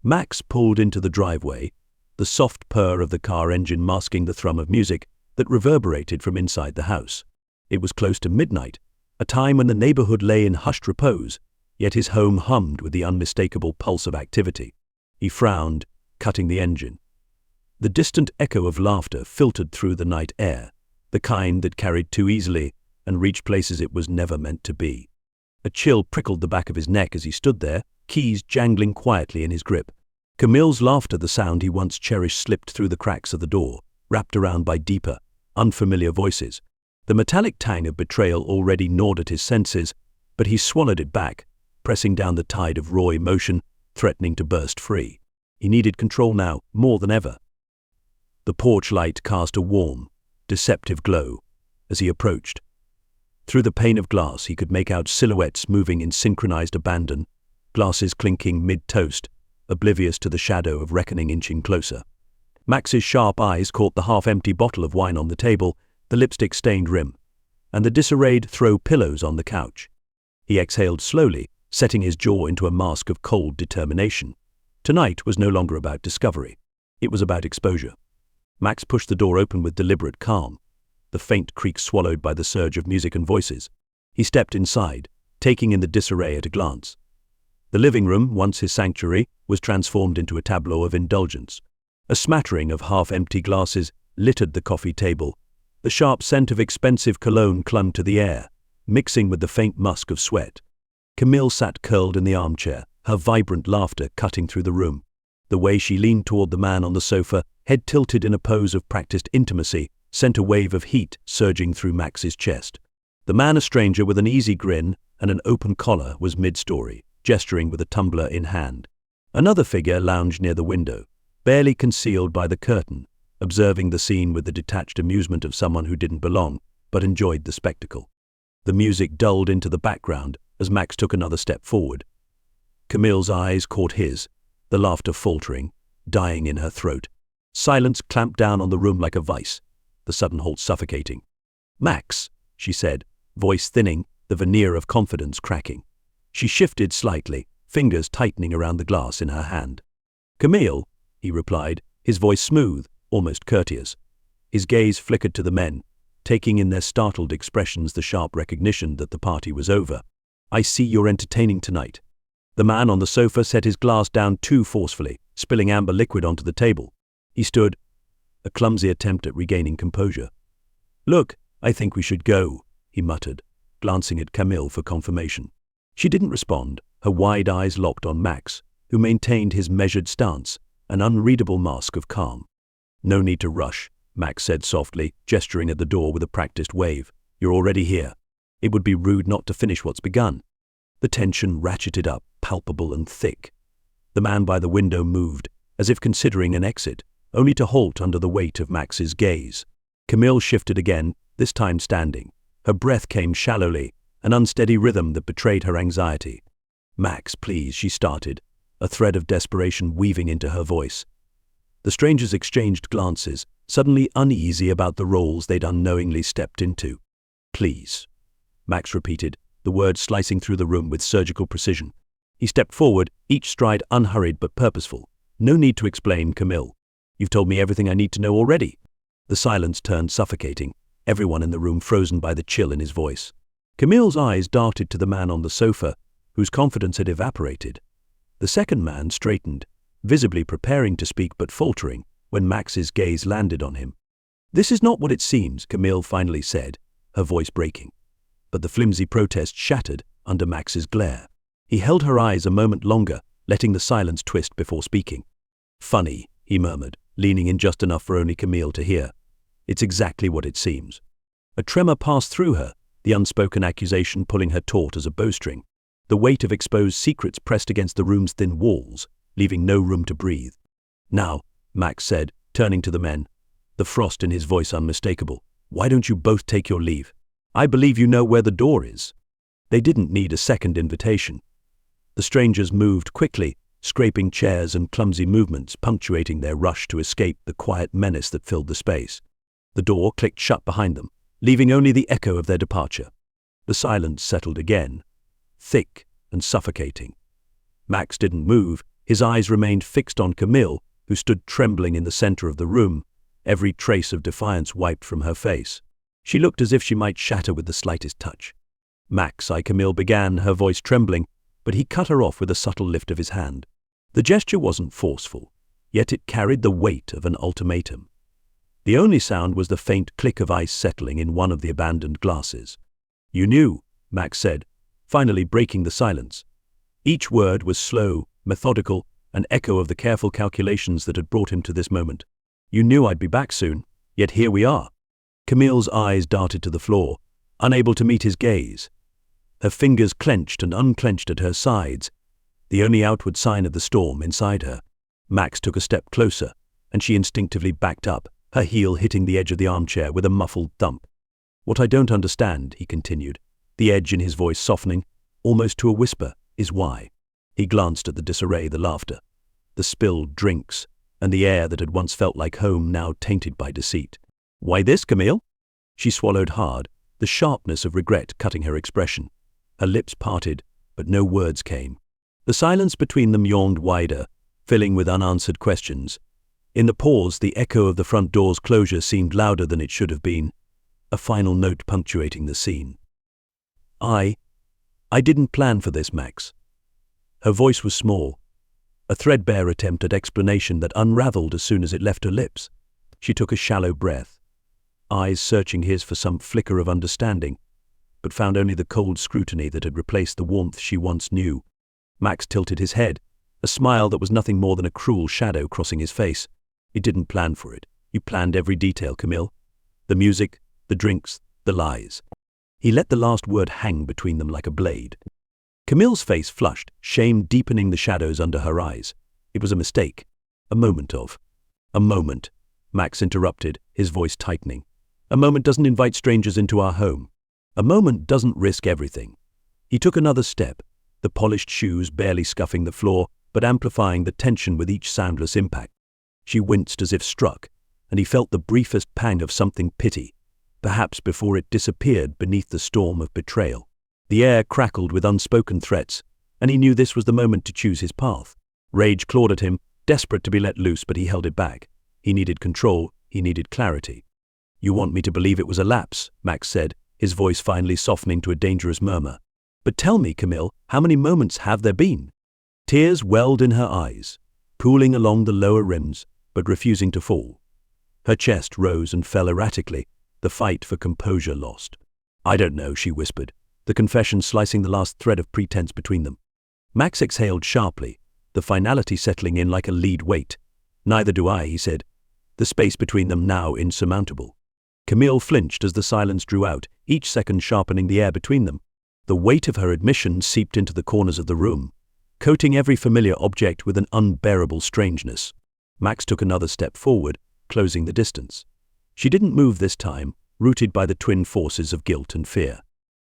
Max pulled into the driveway, the soft purr of the car engine masking the thrum of music that reverberated from inside the house. It was close to midnight, a time when the neighborhood lay in hushed repose, yet his home hummed with the unmistakable pulse of activity. He frowned, cutting the engine. The distant echo of laughter filtered through the night air, the kind that carried too easily and reached places it was never meant to be. A chill prickled the back of his neck as he stood there, keys jangling quietly in his grip. Camille's laughter, the sound he once cherished, slipped through the cracks of the door, wrapped around by deeper, unfamiliar voices. The metallic tang of betrayal already gnawed at his senses, but he swallowed it back, pressing down the tide of raw emotion, threatening to burst free. He needed control now, more than ever. The porch light cast a warm, deceptive glow as he approached. Through the pane of glass he could make out silhouettes moving in synchronized abandon, glasses clinking mid-toast, oblivious to the shadow of reckoning inching closer. Max's sharp eyes caught the half-empty bottle of wine on the table, the lipstick-stained rim, and the disarrayed throw pillows on the couch. He exhaled slowly, setting his jaw into a mask of cold determination. Tonight was no longer about discovery. It was about exposure. Max pushed the door open with deliberate calm, the faint creak swallowed by the surge of music and voices. He stepped inside, taking in the disarray at a glance. The living room, once his sanctuary, was transformed into a tableau of indulgence. A smattering of half-empty glasses littered the coffee table. The sharp scent of expensive cologne clung to the air, mixing with the faint musk of sweat. Camille sat curled in the armchair, her vibrant laughter cutting through the room. The way she leaned toward the man on the sofa, head tilted in a pose of practiced intimacy, sent a wave of heat surging through Max's chest. The man, a stranger with an easy grin and an open collar, was mid-story, gesturing with a tumbler in hand. Another figure lounged near the window, barely concealed by the curtain, observing the scene with the detached amusement of someone who didn't belong, but enjoyed the spectacle. The music dulled into the background as Max took another step forward. Camille's eyes caught his, the laughter faltering, dying in her throat. Silence clamped down on the room like a vice, the sudden halt suffocating. "Max," she said, voice thinning, the veneer of confidence cracking. She shifted slightly, fingers tightening around the glass in her hand. "Camille," he replied, his voice smooth, almost courteous. His gaze flickered to the men, taking in their startled expressions the sharp recognition that the party was over. "I see you're entertaining tonight." The man on the sofa set his glass down too forcefully, spilling amber liquid onto the table. He stood, a clumsy attempt at regaining composure. "Look, I think we should go," he muttered, glancing at Camille for confirmation. She didn't respond, her wide eyes locked on Max, who maintained his measured stance, an unreadable mask of calm. "No need to rush," Max said softly, gesturing at the door with a practiced wave. "You're already here. It would be rude not to finish what's begun." The tension ratcheted up, palpable and thick. The man by the window moved, as if considering an exit, only to halt under the weight of Max's gaze. Camille shifted again, this time standing. Her breath came shallowly, an unsteady rhythm that betrayed her anxiety. "Max, please," she started, a thread of desperation weaving into her voice. The strangers exchanged glances, suddenly uneasy about the roles they'd unknowingly stepped into. "Please," Max repeated, the words slicing through the room with surgical precision. He stepped forward, each stride unhurried but purposeful. "No need to explain, Camille. You've told me everything I need to know already." The silence turned suffocating, everyone in the room frozen by the chill in his voice. Camille's eyes darted to the man on the sofa, whose confidence had evaporated. The second man straightened, visibly preparing to speak but faltering, when Max's gaze landed on him. "This is not what it seems," Camille finally said, her voice breaking. But the flimsy protest shattered under Max's glare. He held her eyes a moment longer, letting the silence twist before speaking. "Funny," he murmured, leaning in just enough for only Camille to hear. "It's exactly what it seems." A tremor passed through her, the unspoken accusation pulling her taut as a bowstring. The weight of exposed secrets pressed against the room's thin walls, leaving no room to breathe. "Now," Max said, turning to the men, the frost in his voice unmistakable, "why don't you both take your leave? I believe you know where the door is." They didn't need a second invitation. The strangers moved quickly, scraping chairs and clumsy movements punctuating their rush to escape the quiet menace that filled the space. The door clicked shut behind them, leaving only the echo of their departure. The silence settled again, thick and suffocating. Max didn't move, His eyes remained fixed on Camille, who stood trembling in the center of the room, every trace of defiance wiped from her face. She looked as if she might shatter with the slightest touch. "Max," Camille began, her voice trembling, but he cut her off with a subtle lift of his hand. The gesture wasn't forceful, yet it carried the weight of an ultimatum. The only sound was the faint click of ice settling in one of the abandoned glasses. "You knew," Max said, finally breaking the silence. Each word was slow, methodical, an echo of the careful calculations that had brought him to this moment. "You knew I'd be back soon, yet here we are." Camille's eyes darted to the floor, unable to meet his gaze. Her fingers clenched and unclenched at her sides, the only outward sign of the storm inside her. Max took a step closer, and she instinctively backed up, her heel hitting the edge of the armchair with a muffled thump. "What I don't understand," he continued, the edge in his voice softening, almost to a whisper, "is why." He glanced at the disarray, the laughter, the spilled drinks, and the air that had once felt like home now tainted by deceit. "Why this, Camille?" She swallowed hard, the sharpness of regret cutting her expression. Her lips parted, but no words came. The silence between them yawned wider, filling with unanswered questions. In the pause, the echo of the front door's closure seemed louder than it should have been, a final note punctuating the scene. I didn't plan for this, Max." Her voice was small, a threadbare attempt at explanation that unraveled as soon as it left her lips. She took a shallow breath, eyes searching his for some flicker of understanding, but found only the cold scrutiny that had replaced the warmth she once knew. Max tilted his head, a smile that was nothing more than a cruel shadow crossing his face. "You didn't plan for it. You planned every detail, Camille. The music, the drinks, the lies." He let the last word hang between them like a blade. Camille's face flushed, shame deepening the shadows under her eyes. It was a mistake. A moment, Max interrupted, his voice tightening. "A moment doesn't invite strangers into our home. A moment doesn't risk everything." He took another step, the polished shoes barely scuffing the floor, but amplifying the tension with each soundless impact. She winced as if struck, and he felt the briefest pang of something pity, perhaps before it disappeared beneath the storm of betrayal. The air crackled with unspoken threats, and he knew this was the moment to choose his path. Rage clawed at him, desperate to be let loose, but he held it back. He needed control, he needed clarity. "You want me to believe it was a lapse," Max said, his voice finally softening to a dangerous murmur. "But tell me, Camille, how many moments have there been?" Tears welled in her eyes, pooling along the lower rims, but refusing to fall. Her chest rose and fell erratically, the fight for composure lost. "I don't know," she whispered, the confession slicing the last thread of pretense between them. Max exhaled sharply, the finality settling in like a lead weight. "Neither do I," he said, the space between them now insurmountable. Camille flinched as the silence drew out, each second sharpening the air between them. The weight of her admission seeped into the corners of the room, coating every familiar object with an unbearable strangeness. Max took another step forward, closing the distance. She didn't move this time, rooted by the twin forces of guilt and fear.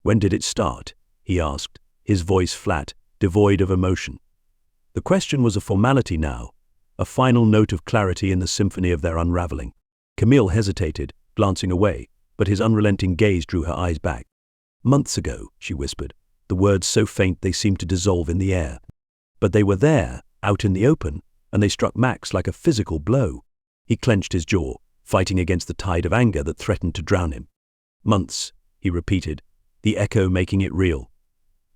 "When did it start?" he asked, his voice flat, devoid of emotion. The question was a formality now, a final note of clarity in the symphony of their unraveling. Camille hesitated, glancing away, but his unrelenting gaze drew her eyes back. "Months ago," she whispered, the words so faint they seemed to dissolve in the air. But they were there, out in the open, and they struck Max like a physical blow. He clenched his jaw, fighting against the tide of anger that threatened to drown him. "Months," he repeated, the echo making it real.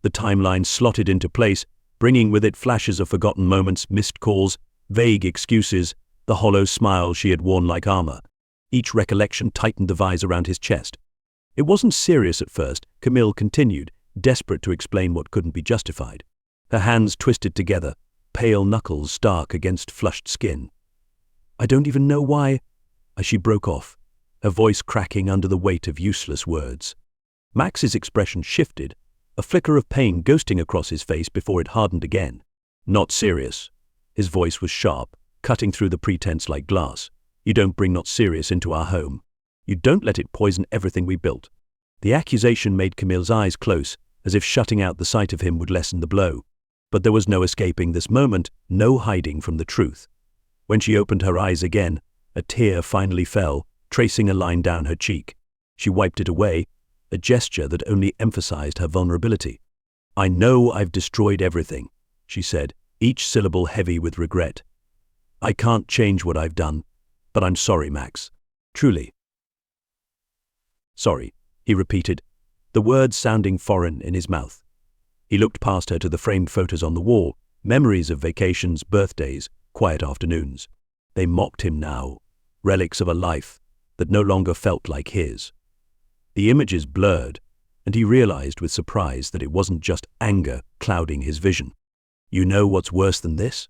The timeline slotted into place, bringing with it flashes of forgotten moments, missed calls, vague excuses, the hollow smile she had worn like armor. Each recollection tightened the vise around his chest. "It wasn't serious at first," Camille continued, desperate to explain what couldn't be justified. Her hands twisted together, pale knuckles stark against flushed skin. "I don't even know why—" She broke off, her voice cracking under the weight of useless words. Max's expression shifted, a flicker of pain ghosting across his face before it hardened again. "Not serious." His voice was sharp, cutting through the pretense like glass. "You don't bring not serious into our home. You don't let it poison everything we built." The accusation made Camille's eyes close, as if shutting out the sight of him would lessen the blow. But there was no escaping this moment, no hiding from the truth. When she opened her eyes again, a tear finally fell, tracing a line down her cheek. She wiped it away, a gesture that only emphasized her vulnerability. "I know I've destroyed everything," she said, each syllable heavy with regret. "I can't change what I've done, but I'm sorry, Max. Truly." "Sorry," he repeated, the words sounding foreign in his mouth. He looked past her to the framed photos on the wall, memories of vacations, birthdays, quiet afternoons. They mocked him now, relics of a life that no longer felt like his. The images blurred, and he realized with surprise that it wasn't just anger clouding his vision. "You know what's worse than this?"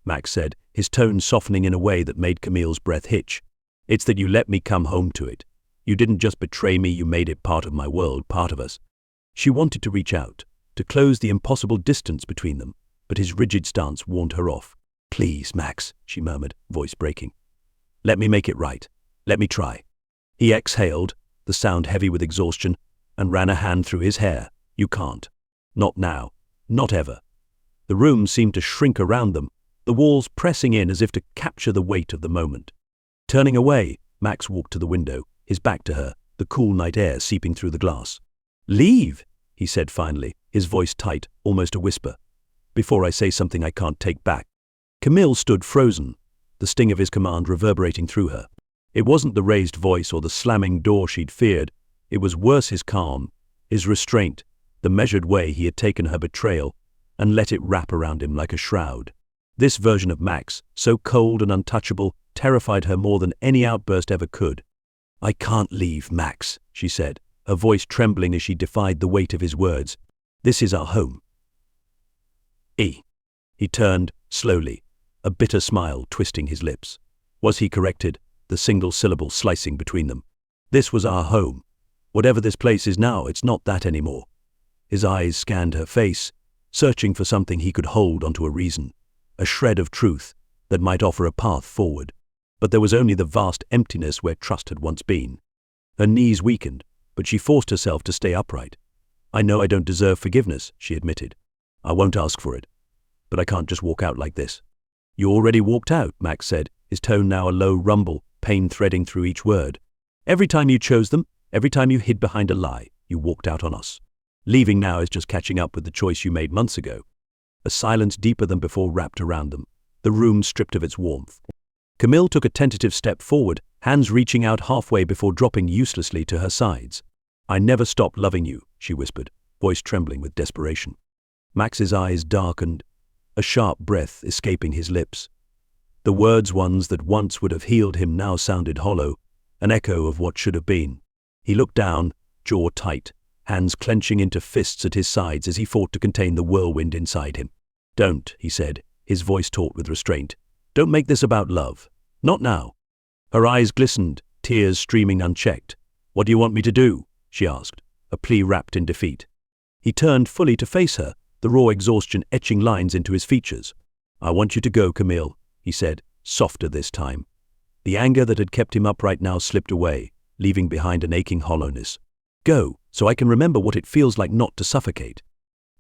Max said, his tone softening in a way that made Camille's breath hitch. "It's that you let me come home to it. You didn't just betray me, you made it part of my world, part of us." She wanted to reach out, to close the impossible distance between them, but his rigid stance warned her off. "Please, Max," she murmured, voice breaking. "Let me make it right. Let me try." He exhaled, the sound heavy with exhaustion, and ran a hand through his hair. "You can't. Not now. Not ever." The room seemed to shrink around them, the walls pressing in as if to capture the weight of the moment. Turning away, Max walked to the window, his back to her, the cool night air seeping through the glass. "Leave," he said finally, his voice tight, almost a whisper. "Before I say something I can't take back." Camille stood frozen, the sting of his command reverberating through her. It wasn't the raised voice or the slamming door she'd feared. It was worse, his calm, his restraint, the measured way he had taken her betrayal and let it wrap around him like a shroud. This version of Max, so cold and untouchable, terrified her more than any outburst ever could. "I can't leave, Max," she said, her voice trembling as she defied the weight of his words. "This is our home." He turned, slowly, a bitter smile twisting his lips. Was he corrected, the single syllable slicing between them? "This was our home. Whatever this place is now, it's not that anymore." His eyes scanned her face, searching for something he could hold onto, a reason, a shred of truth that might offer a path forward. But there was only the vast emptiness where trust had once been. Her knees weakened, but she forced herself to stay upright. "I know I don't deserve forgiveness," she admitted. "I won't ask for it. But I can't just walk out like this." "You already walked out," Max said, his tone now a low rumble, pain threading through each word. "Every time you chose them, every time you hid behind a lie, you walked out on us. Leaving now is just catching up with the choice you made months ago." A silence deeper than before wrapped around them, the room stripped of its warmth. Camille took a tentative step forward, hands reaching out halfway before dropping uselessly to her sides. "I never stopped loving you," she whispered, voice trembling with desperation. Max's eyes darkened, a sharp breath escaping his lips. The words, ones that once would have healed him, now sounded hollow, an echo of what should have been. He looked down, jaw tight, hands clenching into fists at his sides as he fought to contain the whirlwind inside him. "Don't," he said, his voice taut with restraint. "Don't make this about love. Not now." Her eyes glistened, tears streaming unchecked. "What do you want me to do?" she asked, a plea wrapped in defeat. He turned fully to face her, the raw exhaustion etching lines into his features. "I want you to go, Camille," he said, softer this time. The anger that had kept him upright now slipped away, leaving behind an aching hollowness. "Go, so I can remember what it feels like not to suffocate."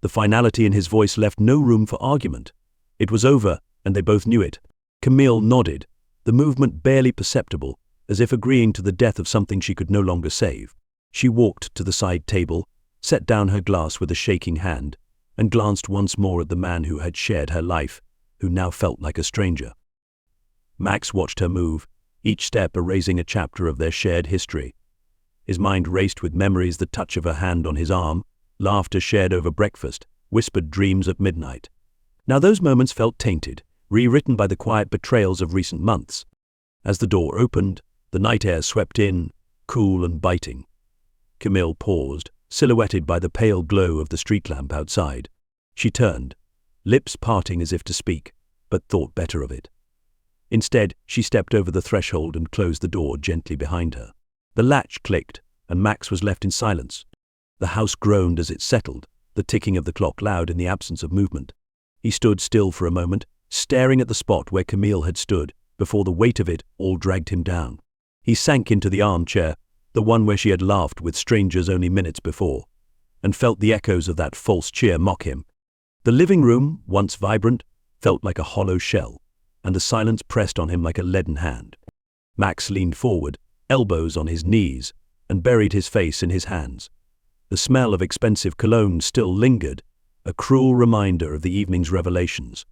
The finality in his voice left no room for argument. It was over, and they both knew it. Camille nodded, the movement barely perceptible, as if agreeing to the death of something she could no longer save. She walked to the side table, set down her glass with a shaking hand, and glanced once more at the man who had shared her life, who now felt like a stranger. Max watched her move, each step erasing a chapter of their shared history. His mind raced with memories, the touch of her hand on his arm, laughter shared over breakfast, whispered dreams at midnight. Now those moments felt tainted, rewritten by the quiet betrayals of recent months. As the door opened, the night air swept in, cool and biting. Camille paused, silhouetted by the pale glow of the street lamp outside. She turned, lips parting as if to speak, but thought better of it. Instead, she stepped over the threshold and closed the door gently behind her. The latch clicked, and Max was left in silence. The house groaned as it settled, the ticking of the clock loud in the absence of movement. He stood still for a moment, staring at the spot where Camille had stood, before the weight of it all dragged him down. He sank into the armchair, the one where she had laughed with strangers only minutes before, and felt the echoes of that false cheer mock him. The living room, once vibrant, felt like a hollow shell, and the silence pressed on him like a leaden hand. Max leaned forward, elbows on his knees, and buried his face in his hands. The smell of expensive cologne still lingered, a cruel reminder of the evening's revelations.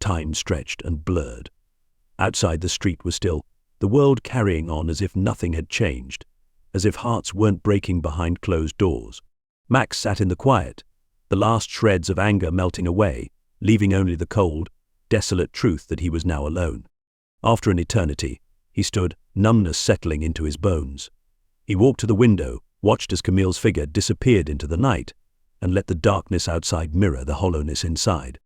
time stretched and blurred. Outside the street was still, the world carrying on as if nothing had changed, as if hearts weren't breaking behind closed doors. Max sat in the quiet, the last shreds of anger melting away, leaving only the cold, desolate truth that he was now alone. After an eternity, he stood, numbness settling into his bones. He walked to the window, watched as Camille's figure disappeared into the night, and let the darkness outside mirror the hollowness inside.